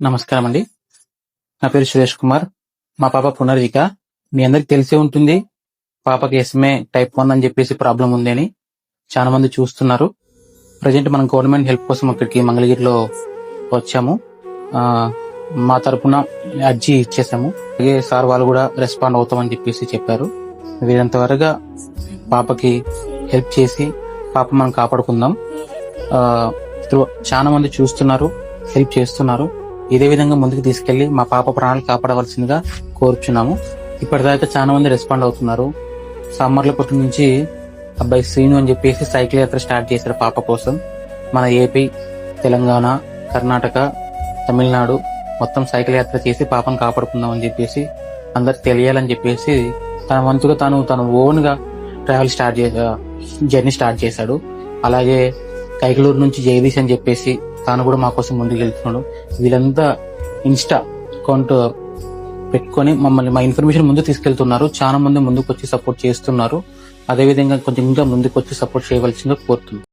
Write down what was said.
నమస్కారం అండి. నా పేరు సురేష్ కుమార్. మా పాప పునర్విక. మీ అందరికి తెలిసే ఉంటుంది, పాపకి ఎస్ఎంఏ టైప్ 1 అని చెప్పేసి ప్రాబ్లం ఉంది అని చాలా మంది చూస్తున్నారు. ప్రజెంట్ మనం గవర్నమెంట్ హెల్ప్ కోసం అక్కడికి మంగళగిరిలో వచ్చాము. మా తరపున అర్జీ ఇచ్చేసాము. అలాగే సార్ వాళ్ళు కూడా రెస్పాండ్ అవుతామని చెప్పేసి చెప్పారు. వీరంత వరగా పాపకి హెల్ప్ చేసి పాప మనం కాపాడుకుందాం. చాలా మంది చూస్తున్నారు, హెల్ప్ చేస్తున్నారు. ఇదే విధంగా ముందుకు తీసుకెళ్లి మా పాప ప్రాణాలు కాపాడవలసిందిగా కోరుచున్నాము. ఇప్పటిదాకా చాలా మంది రెస్పాండ్ అవుతున్నారు. సామర్లకోట నుంచి అబ్బాయి శ్రీను అని చెప్పేసి సైకిల్ యాత్ర స్టార్ట్ చేశారు పాప కోసం. మన ఏపీ, తెలంగాణ, కర్ణాటక, తమిళనాడు మొత్తం సైకిల్ యాత్ర చేసి పాపను కాపాడుకుందాం అని చెప్పేసి అందరికి తెలియాలని చెప్పేసి తన వంతుగా తను ఓన్ గా జర్నీ స్టార్ట్ చేశాడు. అలాగే కైకలూరు నుంచి జగదీష్ అని చెప్పేసి తాను కూడా మా కోసం ముందుకు వెళ్తున్నాడు. వీళ్ళంతా ఇన్స్టా అకౌంట్ పెట్టుకొని మమ్మల్ని మా ఇన్ఫర్మేషన్ ముందు తీసుకెళ్తున్నారు. చాలా మంది ముందుకు వచ్చి సపోర్ట్ చేస్తున్నారు. అదేవిధంగా కొంచెం ఇంకా ముందుకు వచ్చి సపోర్ట్ చేయవలసిందిగా కోరుతున్నాను.